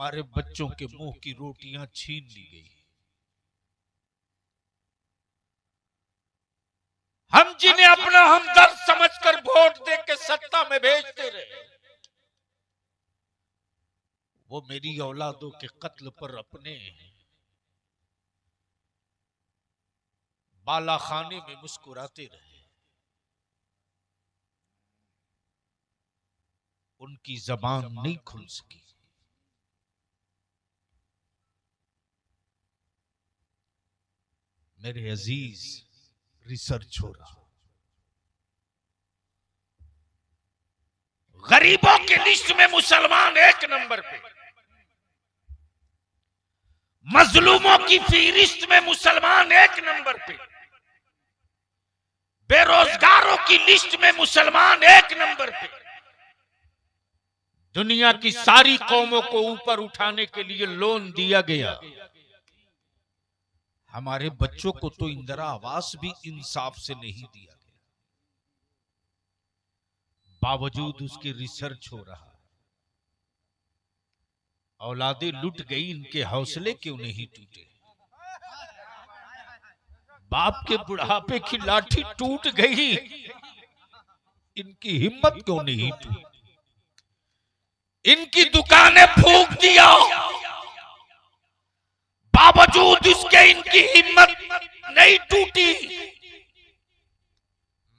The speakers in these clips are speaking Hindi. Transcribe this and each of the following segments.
हमारे बच्चों के मुंह की रोटियां छीन ली गई। हम जिन्हें अपना हमदर्द समझकर वोट देकर सत्ता में भेजते रहे, वो मेरी औलादों के कत्ल पर अपने बालाखाने में मुस्कुराते रहे। उनकी जबान नहीं खुल सकी। मेरे अजीज रिसर्च हो रहा, गरीबों की लिस्ट में मुसलमान 1 नंबर पे, मजलूमों की फहरिस्त में मुसलमान 1 नंबर पे, बेरोजगारों की लिस्ट में मुसलमान 1 नंबर पे। दुनिया की सारी कौमों को ऊपर उठाने के लिए लोन दिया गया। हमारे बच्चों को तो इंदिरा आवास भी इंसाफ से नहीं दिया गया, बावजूद उसकी रिसर्च हो रहा। औलादे लुट गई, इनके हौसले क्यों नहीं टूटे? बाप के बुढ़ापे की लाठी टूट गई, इनकी हिम्मत क्यों नहीं टूटी? इनकी दुकानें फूंक दिया, बावजूद इसके इनकी हिम्मत नहीं टूटी।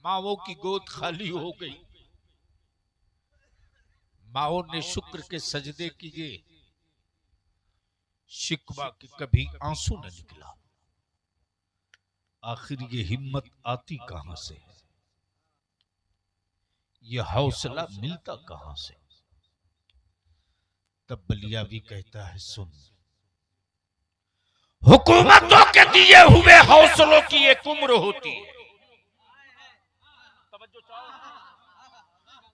माओ की गोद खाली हो गई, माओ ने शुक्र के सजदे किए, शिकवा के कभी आंसू न निकला। आखिर ये हिम्मत आती कहां से? ये हौसला मिलता कहां से? तब बलियावी कहता है, सुन, हुकूमतों के दिए हुए हौसलों की एक उम्र होती है।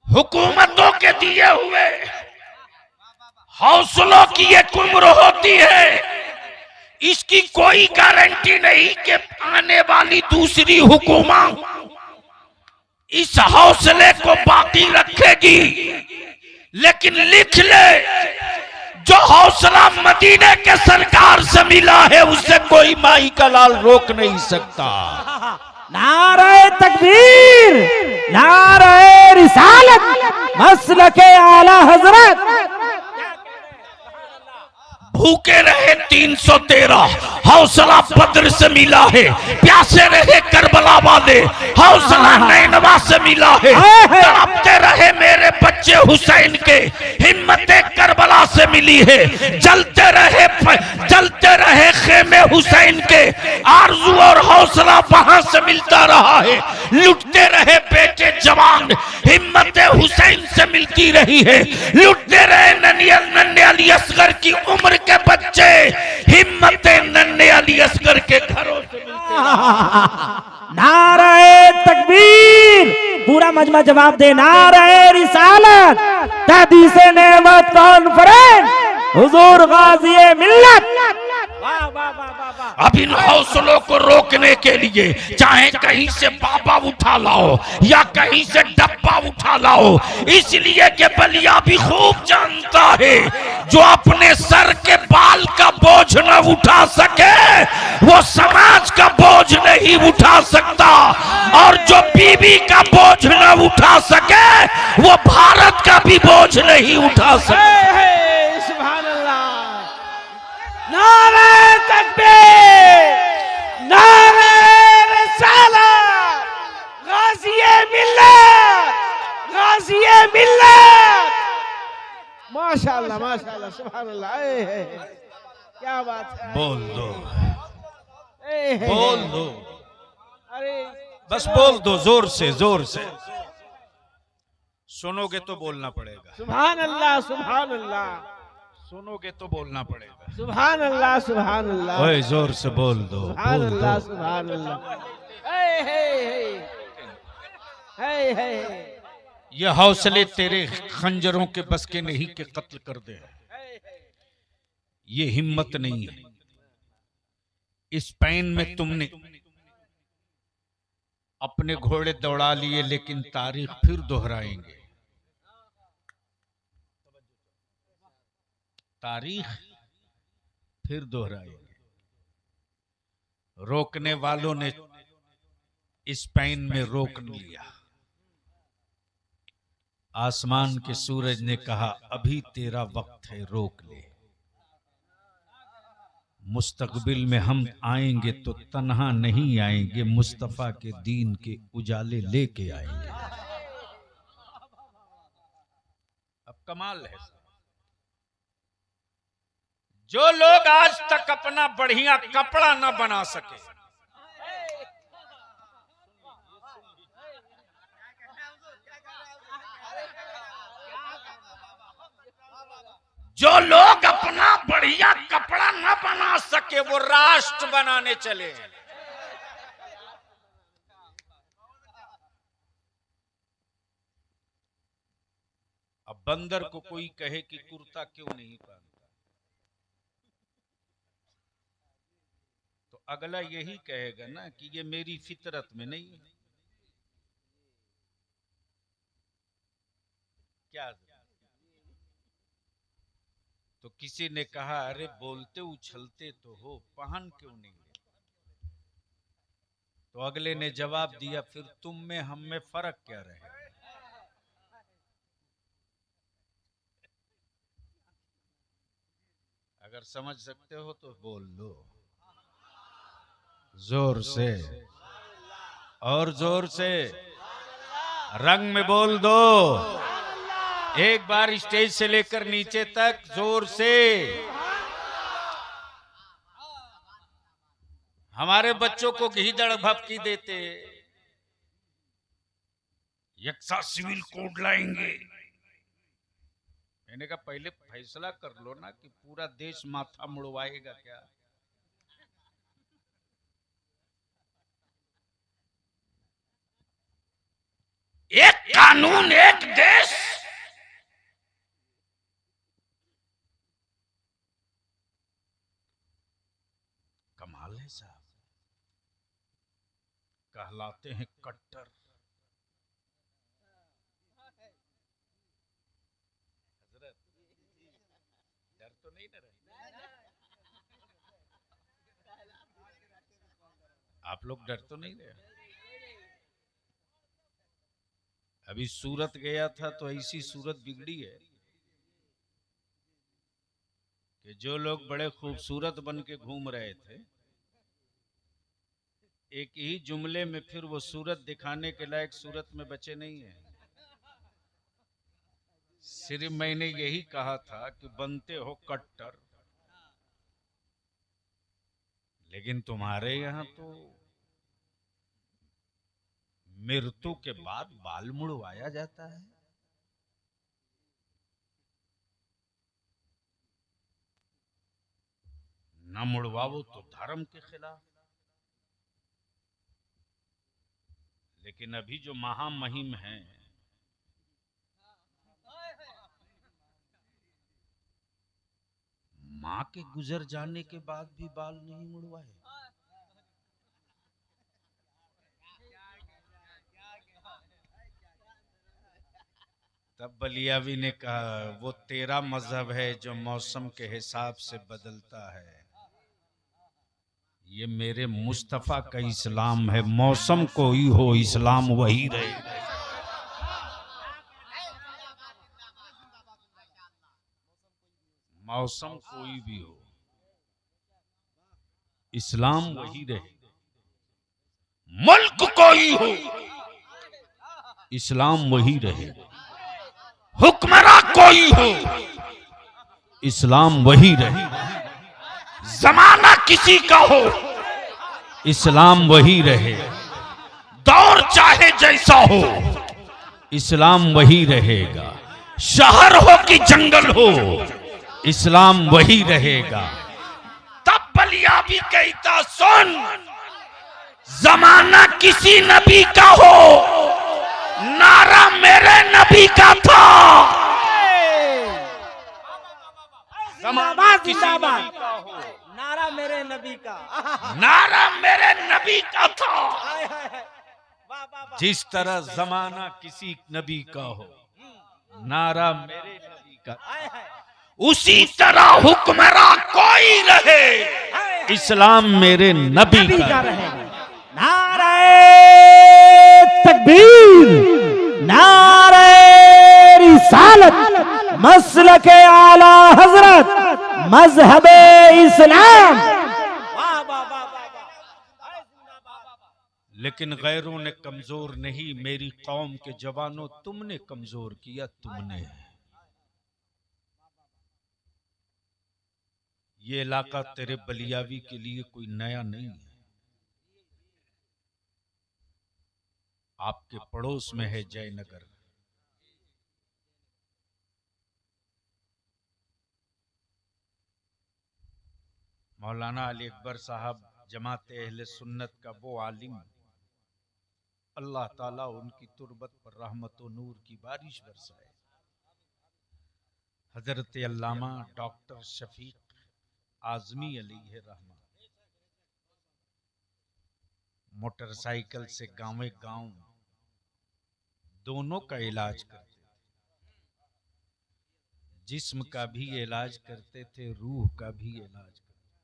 हुकूमतों के दिए हुए हौसलों की एक उम्र होती है। इसकी कोई गारंटी नहीं कि आने वाली दूसरी हुकूमत इस हौसले को बाकी रखेगी। लेकिन लिख ले, जो हौसला मदीने के सरकार से मिला है उसे कोई माई का लाल रोक नहीं सकता। नारे तकबीर, नारे रिसालत, मसलके आला हजरत। भूखे रहे 313, हौसला बद्र से मिला है। प्यासे रहे करबला वाले, हौसला नैनवा से मिला है। तड़पते रहे मेरे बच्चे हुसैन के, हिम्मत करबला से मिली है। जलते रहे खेमे हुसैन के, आरजू और हौसला वहां से मिलता रहा है। लुटते रहे बेटे जवान, हिम्मत हुसैन से मिलती रही है। लुटते रहे नन्हे अली असगर की उम्र के बच्चे, हिम्मत नन्हे अली असगर के घरों से मिलते रहे। नारे तकबीर, पूरा मजमा जवाब दे। नारे रिसालत, तहदीसे नेमत कॉन्फ्रेंस, हुजूर गाज़ी मिल्लत। वाह वाह वाह वाह। अब इन हौसलों को रोकने के लिए चाहे कहीं से बाबा उठा लाओ या कहीं से डब्बा उठा लाओ, इसलिए कि बलिया भी खूब जानता है, जो अपने सर के बाल का बोझ न उठा सके वो समाज का बोझ नहीं उठा सकता, और जो बीवी का बोझ न उठा सके वो भारत का भी बोझ नहीं उठा सकता। नारे तकबीर, नारे रिसालत, गाज़ी मिल्लत, गाज़ी मिल्लत। माशाअल्लाह माशाअल्लाह, सुभान अल्लाह। क्या बात है। बोल दो, बोल दो, अरे बस बोल दो, जोर से जोर से। सुनोगे तो बोलना पड़ेगा। सुभान अल्लाह सुभान अल्लाह, सुनोगे तो बोलना पड़ेगा। सुभान अल्लाह सुभान अल्लाह। ओए जोर से बोल दो, सुभान बोल अल्लाह दो। सुभान अल्लाह। ये हौसले तेरे खंजरों के बस के नहीं के कत्ल कर दे। ये हिम्मत नहीं है। स्पेन में तुमने अपने घोड़े दौड़ा लिए, लेकिन तारीख फिर दोहराएंगे। तारीख फिर दोहराएंगे। रोकने वालों ने स्पेन में रोक लिया। आसमान के सूरज ने कहा अभी तेरा वक्त है, रोक ले। मुस्तकबिल में हम आएंगे तो तन्हा नहीं आएंगे, मुस्तफा के दीन के उजाले लेके आएंगे। अब कमाल है, जो लोग आज तक अपना बढ़िया कपड़ा न बना सके, जो लोग अपना बढ़िया कपड़ा न बना सके, वो राष्ट्र बनाने चले। अब बंदर को कोई कहे कि कुर्ता क्यों नहीं पहनता, तो अगला यही कहेगा ना कि ये मेरी फितरत में नहीं है। क्या? तो किसी ने कहा अरे बोलते उछलते तो हो, पहन क्यों नहीं? तो अगले ने जवाब दिया फिर तुम में हम में फर्क क्या रहे? अगर समझ सकते हो तो बोल लो जोर से, और जोर से रंग में बोल दो, एक बार स्टेज से लेकर नीचे तक जोर से। हमारे बच्चों को घीदड़ भपकी देते, यक्सा सिविल कोड लाएंगे। मैंने कहा पहले फैसला कर लो ना कि पूरा देश माथा मुड़वाएगा क्या? एक कानून एक देश, कमाल है साहब। कहलाते हैं कट्टर। हजरत डर तो नहीं ना रहे? आप लोग डर तो नहीं रहे? अभी सूरत गया था तो ऐसी सूरत बिगड़ी है कि जो लोग बड़े खूबसूरत बन के घूम रहे थे, एक ही जुमले में फिर वो सूरत दिखाने के लायक सूरत में बचे नहीं है। सिर्फ मैंने यही कहा था कि बनते हो कट्टर, लेकिन तुम्हारे यहां तो मृत्यु के बाद बाल मुड़वाया जाता है। न मुड़वाओ तो धर्म के खिलाफ। लेकिन अभी जो महामहिम हैं, मां के गुजर जाने के बाद भी बाल नहीं मुड़वाए। तब बलियावी ने कहा वो तेरा मजहब है जो मौसम के हिसाब से बदलता है, ये मेरे मुस्तफा का इस्लाम है। मौसम कोई हो इस्लाम वही रहे। मौसम कोई भी हो इस्लाम वही रहे। मुल्क कोई हो इस्लाम वही रहे। हुक्मरान कोई हो इस्लाम वही रहे। जमाना किसी का हो इस्लाम वही रहे। दौर चाहे जैसा हो इस्लाम वही रहेगा। शहर हो कि जंगल हो इस्लाम वही रहेगा। तब बलिया भी कहता सुन, जमाना किसी नबी का हो, नारा मेरे नबी का था। जिंदाबाद जिंदाबाद, नारा मेरे नबी का, नारा मेरे नबी का था। हाय हाय हाय, वाह वाह वाह। जिस तरह जमाना किसी नबी का हो, नारा मेरे नबी का। हाय हाय। उसी तरह हुक्मरान कोई रहे, इस्लाम मेरे नबी का रहेगा। नारे तकबीर, नारे रिसालत, मसलके आला हजरत, मजहबे इस्लाम। लेकिन गैरों ने कमजोर नहीं, मेरी कौम के जवानों तुमने कमजोर किया। तुमने ये इलाका तेरे बलियावी के लिए कोई नया नहीं है। आपके पड़ोस में है जयनगर। मौलाना अली अकबर साहब जमात अहले सुन्नत का वो आलिम, अल्लाह ताला उनकी तुरबत पर रहमत और नूर की बारिश बरसाए। हजरत अल्लामा डॉक्टर शफीक आजमी अलैहि रहमा मोटरसाइकिल से गांव गांव दोनों का इलाज करते थे। जिस्म का भी इलाज करते थे, रूह का भी इलाज करते थे।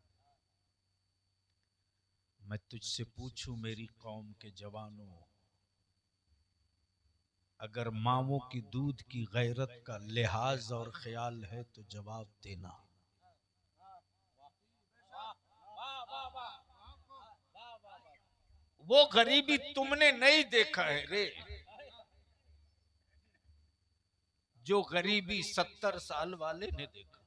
मैं तुझसे पूछूं मेरी कौम के जवानों, अगर मावों की दूध की गैरत का लिहाज और ख्याल है तो जवाब देना। वो गरीबी तुमने नहीं देखा है रे, जो गरीबी 70 साल वाले ने देखा।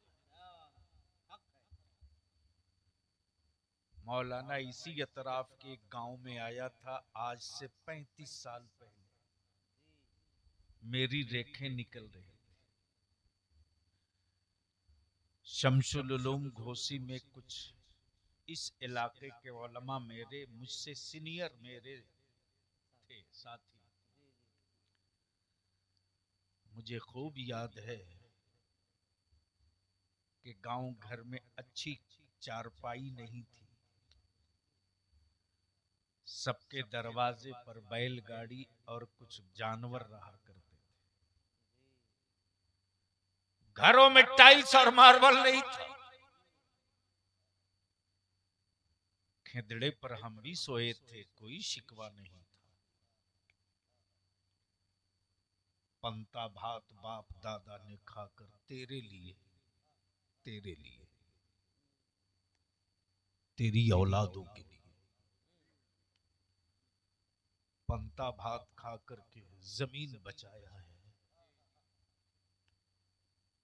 मौलाना इसी अतराफ के एक गांव में आया था आज से 35 साल पहले। मेरी रेखें निकल रही थी। शमसुल उलूम घोसी में कुछ इस इलाके के उलमा मेरे मुझसे सीनियर मेरे थे साथी। मुझे खूब याद है कि गांव घर में अच्छी चारपाई नहीं थी। सबके दरवाजे पर बैलगाड़ी और कुछ जानवर रहा करते थे। घरों में टाइल्स और मार्बल नहीं था। खेदड़े पर हम भी सोए थे, कोई शिकवा नहीं था। पंता भात बाप दादा ने खाकर तेरे लिए, तेरी औलादों के लिए पंता भात खाकर के जमीन बचाया है,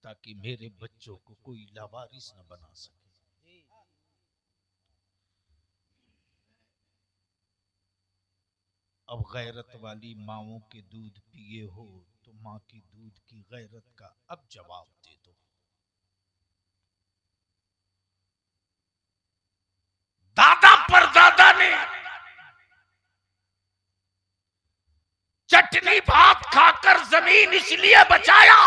ताकि मेरे बच्चों को कोई लावारिस न बना सके। अब गैरत वाली माओं के दूध पिए हो तो माँ की दूध की गैरत का अब जवाब दे दो। दादा पर दादा ने चटनी भात खाकर जमीन इसलिए बचाया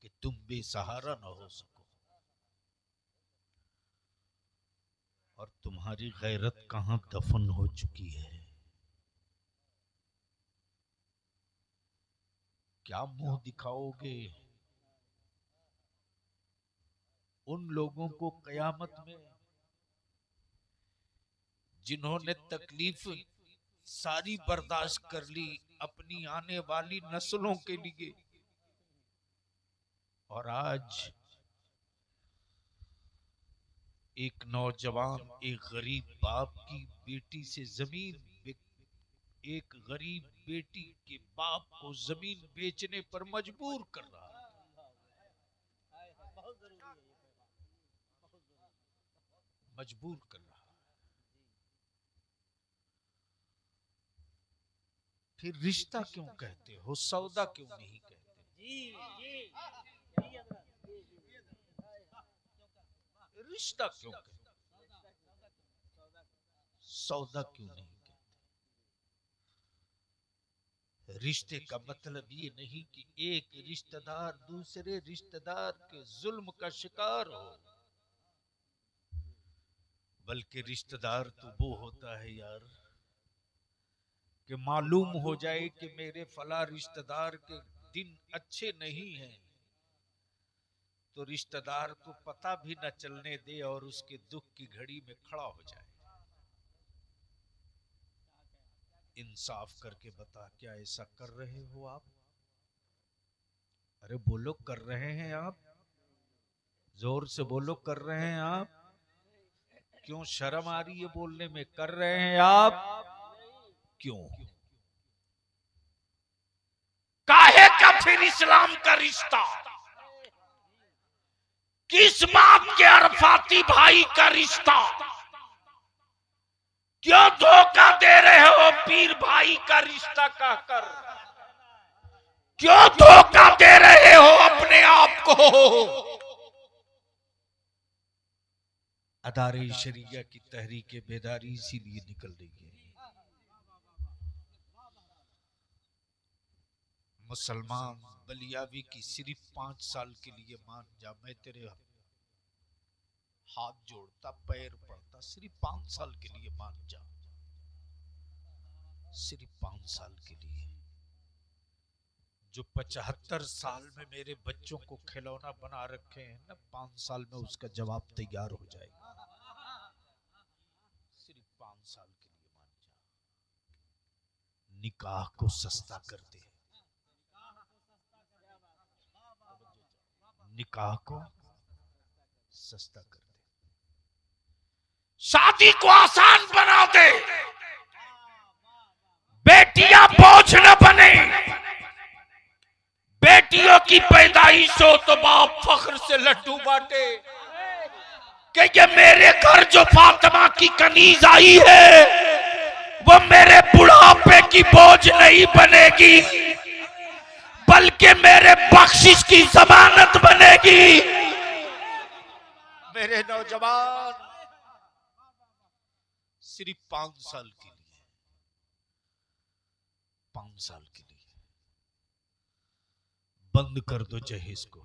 कि तुम बेसहारा न हो सको। और तुम्हारी गैरत कहां दफन हो चुकी है। क्या मुंह दिखाओगे उन लोगों को कयामत में जिन्होंने तकलीफ सारी बर्दाश्त कर ली अपनी आने वाली नस्लों के लिए, और आज एक नौजवान एक गरीब बाप की बेटी से जमीन, एक गरीब बेटी के बाप को जमीन बेचने पर मजबूर कर रहा है। मजबूर कर रहा है। फिर रिश्ता क्यों कहते हो, सौदा क्यों नहीं कहते? रिश्ता क्यों कहते, सौदा क्यों नहीं कहते? रिश्ते का मतलब ये नहीं कि एक रिश्तेदार दूसरे रिश्तेदार के जुल्म का शिकार हो, बल्कि रिश्तेदार तो वो होता है यार कि मालूम हो जाए कि मेरे फला रिश्तेदार के दिन अच्छे नहीं हैं तो रिश्तेदार को पता भी न चलने दे और उसके दुख की घड़ी में खड़ा हो जाए। इंसाफ करके बता, क्या ऐसा कर रहे हो आप? अरे बोलो, कर रहे हैं आप? जोर से बोलो, कर रहे हैं आप? क्यों शर्म आ रही है बोलने में? कर रहे हैं आप? क्यों? काहे का फिर इस्लाम का रिश्ता? किस बात के अरफाती भाई का रिश्ता? क्यों धोखा दे रहे हो पीर भाई का रिश्ता कहकर? क्यों धोखा दे रहे हो अपने आप को? अदारे शरिया की तहरीक बेदारी इसीलिए निकल रही है। मुसलमान बलियावी की सिर्फ 5 साल के लिए मान जा, मैं तेरे हाथ जोड़ता, पैर पड़ता, सिर्फ 5 साल के लिए मान जा, सिर्फ 5 साल के लिए। जो 75 साल में मेरे बच्चों को खिलौना बना रखे हैं ना, 5 साल में उसका जवाब तैयार हो जाएगा। सिर्फ 5 साल के लिए मान जा। निकाह को सस्ता कर दे, निकाह को सस्ता कर दे, शादी को आसान बना दे, बेटियां बोझ न बने। बेटियों की पैदाइश हो तो बाप फख्र से लड्डू बांटे कि ये मेरे घर जो फातिमा की कनीज आई है वो मेरे बुढ़ापे की बोझ नहीं बनेगी, बल्कि मेरे बख्शिश की जमानत बनेगी। मेरे नौजवान, सिर्फ 5 साल के लिए, 5 साल के लिए बंद कर दो जहेज को।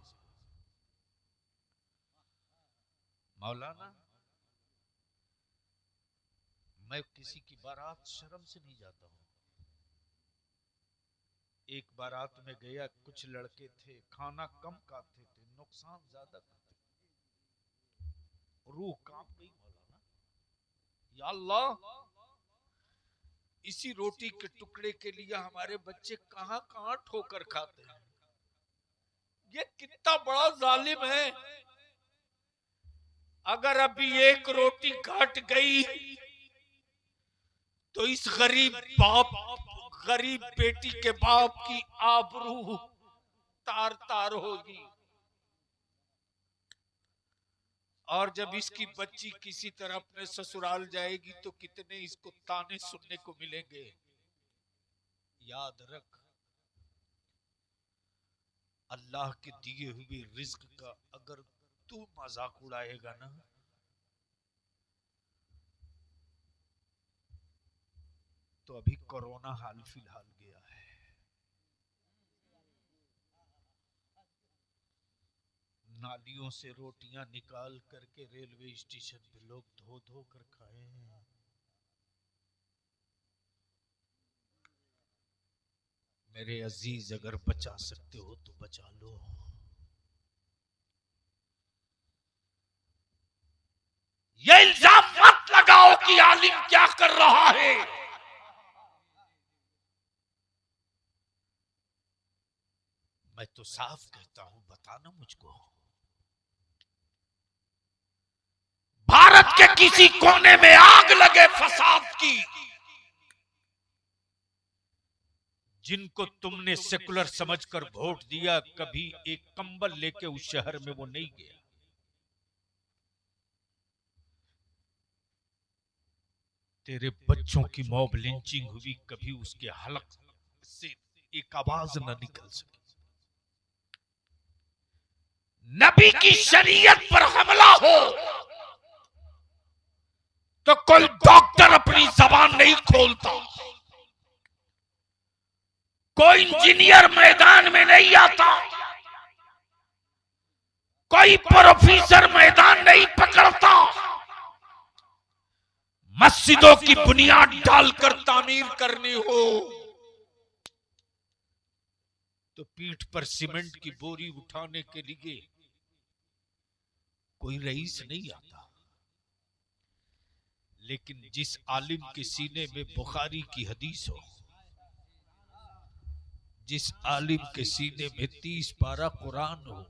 मौलाना, मैं किसी की बारात शर्म से नहीं जाता हूं। एक बारात में गया, कुछ लड़के थे, खाना कम खाते थे, नुकसान ज्यादा करते थे, रूह कांप गई। मौलाना, या अल्लाह, इसी रोटी के टुकड़े के लिए हमारे बच्चे कहां कहां ठोकर खाते हैं। ये कितना बड़ा जालिम है। अगर अभी एक रोटी घट गई तो इस गरीब बाप, गरीब बेटी के बाप की आबरू तार तार होगी। और जब इसकी बच्ची किसी तरह अपने ससुराल जाएगी तो कितने इसको ताने सुनने को मिलेंगे। याद रख, अल्लाह के दिए हुए रिज्क का अगर तू मजाक उड़ाएगा ना, तो अभी कोरोना हाल फिलहाल गया है, नालियों से रोटियां निकाल करके रेलवे स्टेशन पे लोग धो धो कर खाए हैं। मेरे अजीज, अगर बचा सकते हो तो बचा लो। ये इल्जाम मत लगाओ कि आलिम क्या कर रहा है। मैं तो साफ कहता हूं, बताना मुझको। भारत के किसी कोने में आग लगे फसाद की, जिनको तुमने सेकुलर समझकर वोट दिया, कभी एक कंबल लेके उस शहर में वो नहीं गया। तेरे बच्चों की मॉब लिंचिंग हुई, कभी उसके हलक से एक आवाज न निकल सकी। नबी की शरीयत पर हमला हो तो कोई डॉक्टर अपनी जबान नहीं खोलता, कोई इंजीनियर मैदान में नहीं आता, कोई प्रोफेसर मैदान नहीं पकड़ता। मस्जिदों की बुनियाद डालकर तामीर करनी हो तो पीठ पर सीमेंट की बोरी उठाने के लिए कोई रईस नहीं आता। लेकिन जिस आलिम के सीने में बुखारी की हदीस हो, जिस आलिम के सीने में 30 पारा कुरान हो,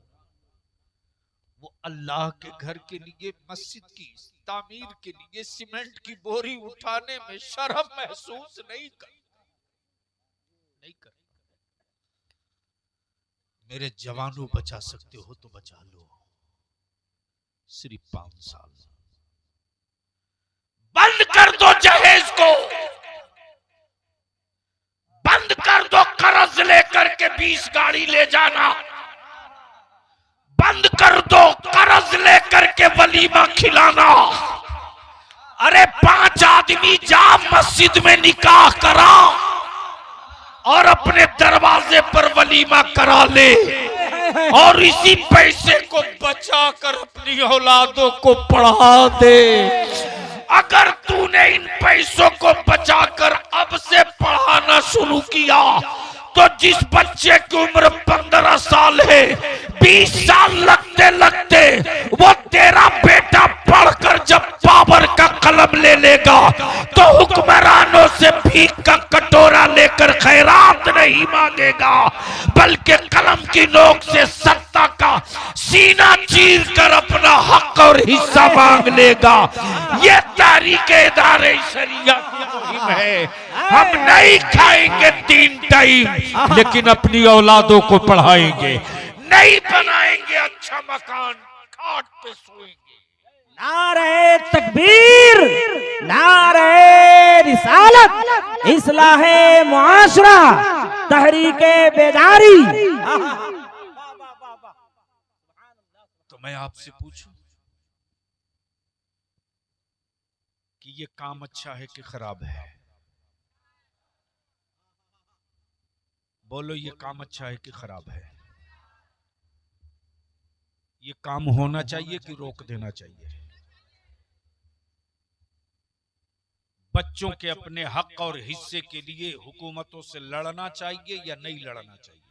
वो अल्लाह के घर के लिए, मस्जिद की तामीर के लिए सीमेंट की बोरी उठाने में शर्म महसूस नहीं कर। मेरे जवानों, बचा सकते हो तो बचा लो, सिर्फ 5 साल। बंद कर दो जहेज को, बंद कर दो कर्ज लेकर के 20 गाड़ी ले जाना, बंद कर दो कर्ज लेकर के वलीमा खिलाना। अरे 5 आदमी जा मस्जिद में निकाह करा और अपने दरवाजे पर वलीमा करा ले, और इसी पैसे को बचा कर अपनी औलादों को पढ़ा दे। अगर तूने इन पैसों को बचाकर अब से पढ़ाना शुरू किया तो जिस बच्चे की उम्र 15 साल है, 20 साल लगते लगते वो तेरा बेटा पढ़कर जब बाबर का कलम ले लेगा तो हुक्मरानों से भीख का कटोरा लेकर खैरात नहीं मांगेगा, बल्कि कलम की नोक से सत्ता का सीना चीर कर अपना हक और हिस्सा मांग लेगा। ये तारीखे इदारे शरिया की मुहिम है। हम नहीं खाएंगे 3 टाइम, लेकिन अपनी औलादों को पढ़ाएंगे। नहीं बनाएंगे अच्छा मकान, खाट पे सोएंगे। नारे तकबीर, नारे रिसालत, इस्लाहे मुआशरा, तहरीके बेदारी। तो मैं आपसे पूछूं कि ये काम अच्छा है कि खराब है? बोलो, ये काम अच्छा है कि खराब है? ये काम होना चाहिए कि रोक देना चाहिए? बच्चों के अपने हक और हिस्से के लिए हुकूमतों से लड़ना चाहिए या नहीं लड़ना चाहिए?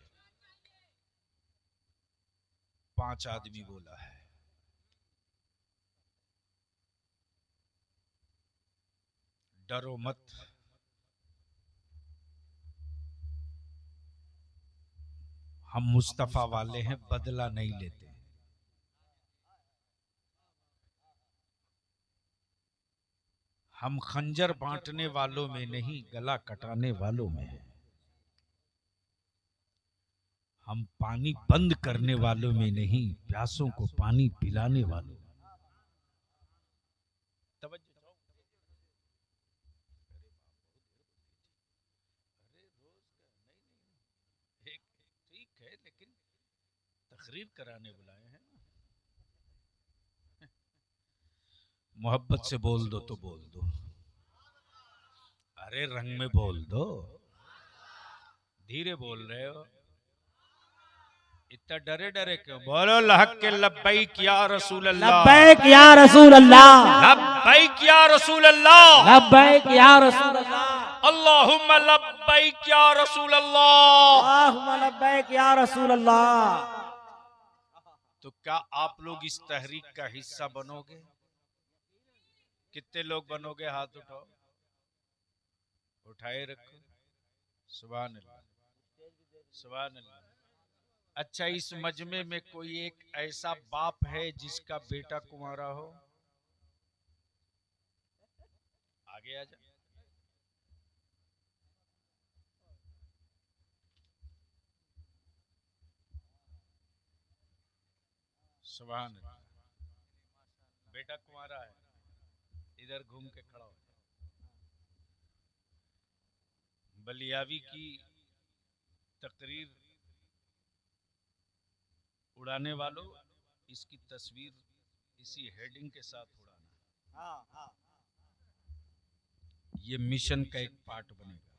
5 आदमी बोला है। डरो मत, हम मुस्तफा वाले हैं, बदला नहीं लेते। हम खंजर बांटने वालों में नहीं, गला कटाने वालों में हैं। हम पानी बंद करने वालों में नहीं, प्यासों को पानी पिलाने वालों। ठीक है, लेकिन तकरीर कराने बुलाए हैं ना। मोहब्बत से बोल दो तो बोल दो, अरे रंग में बोल दो। धीरे बोल रहे हो, इतना डरे डरे क्यों? बोलो लहक के लब्बैक या रसूल अल्लाह, लब्बैक या रसूल अल्लाह, लब्बैक या रसूल अल्लाह, लब्बैक या रसूल अल्लाह, अल्लाहुम्मा लब्बैक या रसूल अल्लाह, अल्लाहुम्मा लब्बैक या रसूल अल्लाह। तो क्या आप लोग इस तहरीक का हिस्सा बनोगे? कितने लोग बनोगे? हाथ उठाओ, उठाए रखो। सुभान अल्लाह, सुभान अल्लाह। अच्छा, इस मजमे में कोई एक ऐसा बाप है जिसका बेटा कुंवारा हो? आगे आ जा। सुभान अल्लाह। बेटा कुंवारा है, इधर घूम के खड़ा हो। बलियावी की तकरीर उड़ाने वालों, इसकी तस्वीर इसी हेडिंग के साथ उड़ाना। ये मिशन का एक पार्ट बनेगा।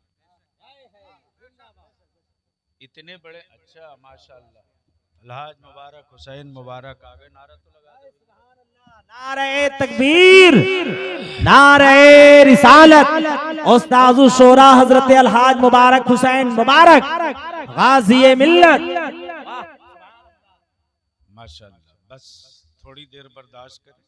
इतने बड़े, अच्छा माशाल्लाह, अलहाज मुबारक, हुसैन मुबारक आ गए। नारा तो लगा दो। नारे तकबीर, नारे रिसालत। उस्ताद शोरा हजरत अलहाज मुबारक हुसैन मुबारक गाजी मिल्लत। माशाल्लाह। बस थोड़ी देर बर्दाश्त करें।